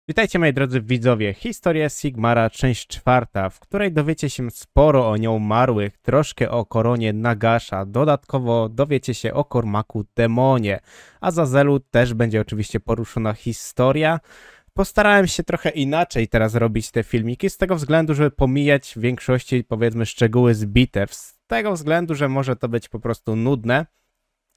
Witajcie moi drodzy widzowie, Historia Sigmara, część czwarta, w której dowiecie się sporo o nieumarłych, troszkę o koronie Nagasha, dodatkowo dowiecie się o Cormacu Demonie, a Azazelu też będzie oczywiście poruszona historia. Postarałem się trochę inaczej teraz robić te filmiki, z tego względu, żeby pomijać w większości powiedzmy szczegóły z bitew, z tego względu, że może to być po prostu nudne.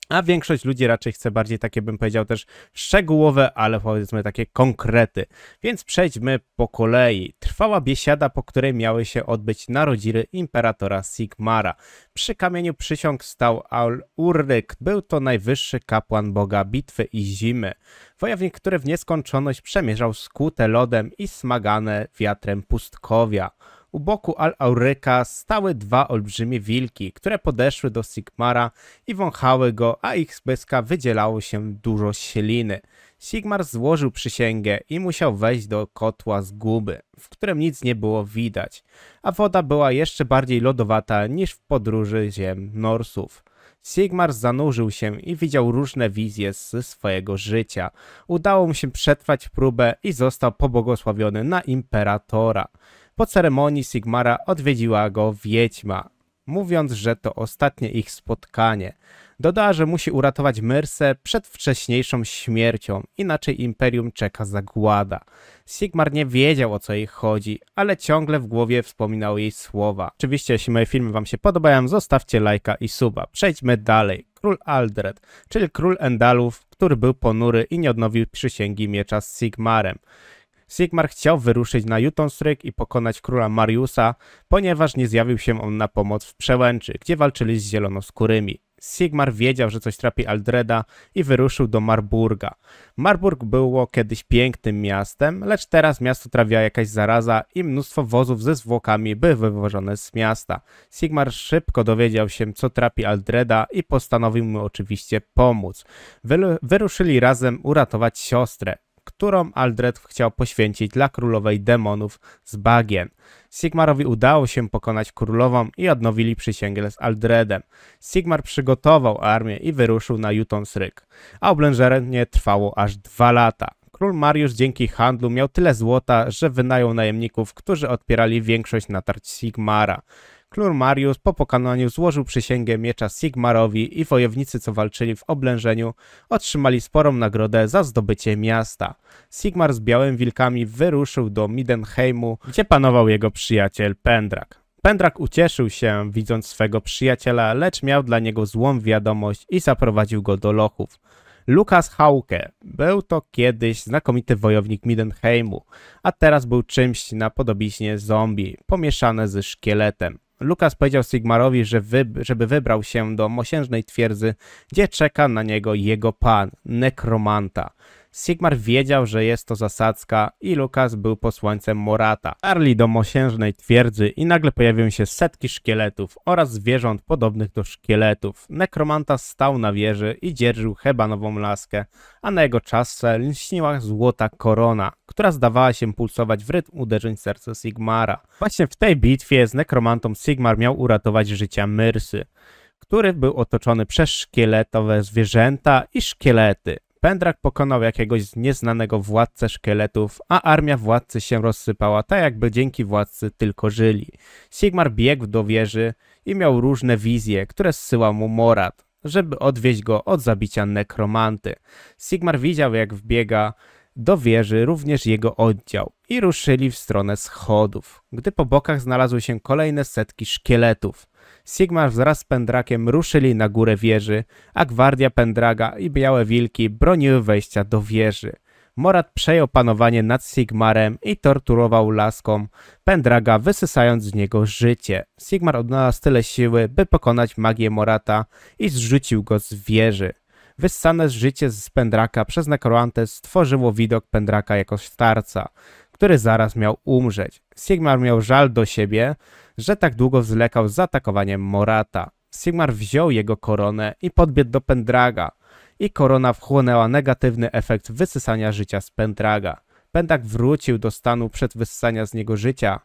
A większość ludzi raczej chce bardziej takie, bym powiedział, też szczegółowe, ale powiedzmy takie konkrety. Więc przejdźmy po kolei. Trwała biesiada, po której miały się odbyć narodziny imperatora Sigmara. Przy kamieniu przysiąg stał Al-Urryk. Był to najwyższy kapłan boga bitwy i zimy. Wojownik, który w nieskończoność przemierzał skute lodem i smagane wiatrem pustkowia. U boku Al-Urryka stały dwa olbrzymie wilki, które podeszły do Sigmara i wąchały go, a ich z pyska wydzielało się dużo śliny. Sigmar złożył przysięgę i musiał wejść do kotła zguby, w którym nic nie było widać, a woda była jeszcze bardziej lodowata niż w podróży ziem Norsów. Sigmar zanurzył się i widział różne wizje ze swojego życia. Udało mu się przetrwać próbę i został pobłogosławiony na imperatora. Po ceremonii Sigmara odwiedziła go wiedźma, mówiąc, że to ostatnie ich spotkanie. Dodała, że musi uratować Myrsę przed wcześniejszą śmiercią, inaczej imperium czeka zagłada. Sigmar nie wiedział, o co jej chodzi, ale ciągle w głowie wspominał jej słowa. Oczywiście, jeśli moje filmy wam się podobają, zostawcie lajka i suba. Przejdźmy dalej. Król Aldred, czyli król Endalów, który był ponury i nie odnowił przysięgi miecza z Sigmarem. Sigmar chciał wyruszyć na Jotun-Stryk i pokonać króla Mariusa, ponieważ nie zjawił się on na pomoc w Przełęczy, gdzie walczyli z zielonoskórymi. Sigmar wiedział, że coś trapi Aldreda i wyruszył do Marburga. Marburg było kiedyś pięknym miastem, lecz teraz miasto trawiła jakaś zaraza i mnóstwo wozów ze zwłokami były wywożone z miasta. Sigmar szybko dowiedział się, co trapi Aldreda i postanowił mu oczywiście pomóc. Wyruszyli razem uratować siostrę, którą Aldred chciał poświęcić dla królowej demonów z bagien. Sigmarowi udało się pokonać królową i odnowili przysięgę z Aldredem. Sigmar przygotował armię i wyruszył na Jotun-Stryk, a oblężenie trwało aż 2 lata. Król Mariusz dzięki handlu miał tyle złota, że wynajął najemników, którzy odpierali większość natarć Sigmara. Król Mariusz po pokonaniu złożył przysięgę miecza Sigmarowi i wojownicy, co walczyli w oblężeniu, otrzymali sporą nagrodę za zdobycie miasta. Sigmar z białymi wilkami wyruszył do Middenheimu, gdzie panował jego przyjaciel Pendrak. Pendrak ucieszył się, widząc swego przyjaciela, lecz miał dla niego złą wiadomość i zaprowadził go do lochów. Lukas Hauke był to kiedyś znakomity wojownik Middenheimu, a teraz był czymś na podobiznie zombie, pomieszane ze szkieletem. Lukas powiedział Sigmarowi, żeby wybrał się do mosiężnej twierdzy, gdzie czeka na niego jego pan, nekromanta. Sigmar wiedział, że jest to zasadzka i Lukas był posłańcem Morata. Dotarli do mosiężnej twierdzy i nagle pojawiły się setki szkieletów oraz zwierząt podobnych do szkieletów. Nekromanta stał na wieży i dzierżył hebanową laskę, a na jego czaszce lśniła złota korona, która zdawała się pulsować w rytm uderzeń serca Sigmara. Właśnie w tej bitwie z nekromantą Sigmar miał uratować życia Myrsy, który był otoczony przez szkieletowe zwierzęta i szkielety. Pendrak pokonał jakiegoś nieznanego władcę szkieletów, a armia władcy się rozsypała, tak jakby dzięki władcy tylko żyli. Sigmar biegł do wieży i miał różne wizje, które zsyłał mu Morat, żeby odwieźć go od zabicia nekromanty. Sigmar widział, jak wbiega do wieży również jego oddział i ruszyli w stronę schodów, gdy po bokach znalazły się kolejne setki szkieletów. Sigmar wraz z Pendrakiem ruszyli na górę wieży, a gwardia Pendraga i białe wilki broniły wejścia do wieży. Morat przejął panowanie nad Sigmarem i torturował laską Pendraga, wysysając z niego życie. Sigmar odnalazł tyle siły, by pokonać magię Morata i zrzucił go z wieży. Wyssane życie z Pendraka przez nekromantę stworzyło widok Pendraka jako starca, który zaraz miał umrzeć. Sigmar miał żal do siebie, że tak długo zwlekał z atakowaniem Morata. Sigmar wziął jego koronę i podbiegł do Pendraga i korona wchłonęła negatywny efekt wysysania życia z Pendraga. Pendrak wrócił do stanu przed wysysania z niego życia.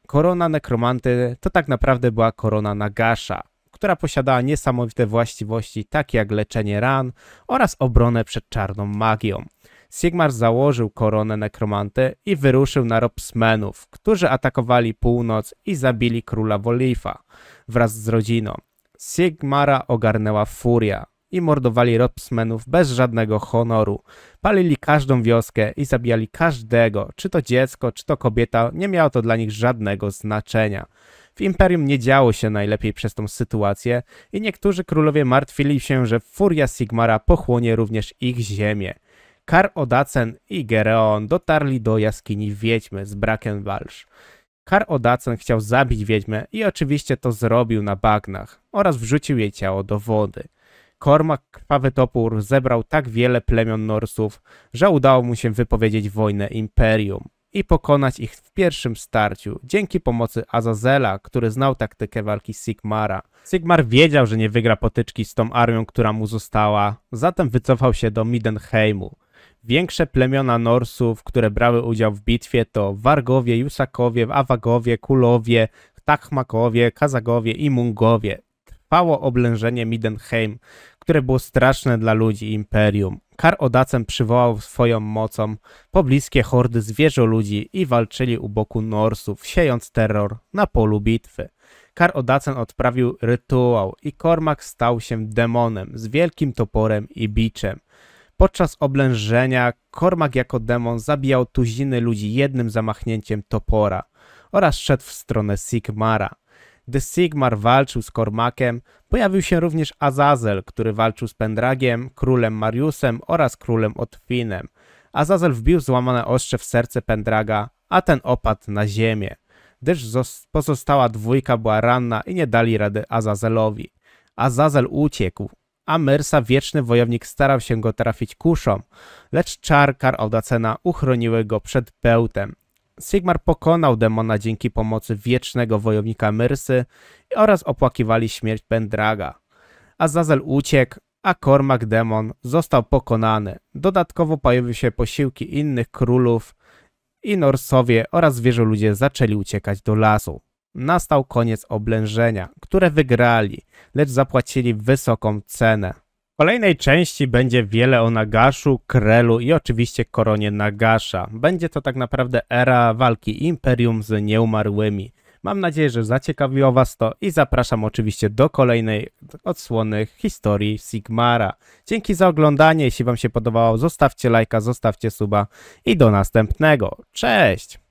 Korona nekromanty to tak naprawdę była korona Nagasha, która posiadała niesamowite właściwości takie jak leczenie ran oraz obronę przed czarną magią. Sigmar założył koronę nekromanty i wyruszył na Robsmenów, którzy atakowali północ i zabili króla Wolifa wraz z rodziną. Sigmara ogarnęła furia i mordowali Robsmenów bez żadnego honoru. Palili każdą wioskę i zabijali każdego, czy to dziecko, czy to kobieta, nie miało to dla nich żadnego znaczenia. W Imperium nie działo się najlepiej przez tą sytuację i niektórzy królowie martwili się, że furia Sigmara pochłonie również ich ziemię. Kar-Odacen i Gereon dotarli do jaskini wiedźmy z Brackenwalch. Kar-Odacen chciał zabić wiedźmę i oczywiście to zrobił na bagnach oraz wrzucił jej ciało do wody. Cormac Krwawy Topór zebrał tak wiele plemion Norsów, że udało mu się wypowiedzieć wojnę Imperium i pokonać ich w pierwszym starciu dzięki pomocy Azazela, który znał taktykę walki Sigmara. Sigmar wiedział, że nie wygra potyczki z tą armią, która mu została, zatem wycofał się do Middenheimu. Większe plemiona Norsów, które brały udział w bitwie to Wargowie, Jusakowie, Awagowie, Kulowie, Tachmakowie, Kazagowie i Mungowie. Trwało oblężenie Middenheim, które było straszne dla ludzi Imperium. Kar-Odacen przywołał swoją mocą pobliskie hordy zwierzoludzi i walczyli u boku Norsów, siejąc terror na polu bitwy. Kar-Odacen odprawił rytuał i Cormac stał się demonem z wielkim toporem i biczem. Podczas oblężenia Cormac jako demon zabijał tuziny ludzi jednym zamachnięciem topora oraz szedł w stronę Sigmara. Gdy Sigmar walczył z Cormacem, pojawił się również Azazel, który walczył z Pendragiem, królem Mariusem oraz królem Otwinem. Azazel wbił złamane ostrze w serce Pendraga, a ten opadł na ziemię, gdyż pozostała dwójka była ranna i nie dali rady Azazelowi. Azazel uciekł, a Myrsa, wieczny wojownik, starał się go trafić kuszą, lecz czar Kar-Odacena uchroniły go przed bełtem. Sigmar pokonał demona dzięki pomocy wiecznego wojownika Myrsy oraz opłakiwali śmierć Pendraga. Azazel uciekł, a Cormac demon został pokonany. Dodatkowo pojawiły się posiłki innych królów i Norsowie oraz zwierzoludzie zaczęli uciekać do lasu. Nastał koniec oblężenia, które wygrali, lecz zapłacili wysoką cenę. W kolejnej części będzie wiele o Nagaszu, Krelu i oczywiście koronie Nagasza. Będzie to tak naprawdę era walki Imperium z nieumarłymi. Mam nadzieję, że zaciekawiło Was to i zapraszam oczywiście do kolejnej odsłony historii Sigmara. Dzięki za oglądanie, jeśli Wam się podobało, zostawcie lajka, zostawcie suba i do następnego. Cześć!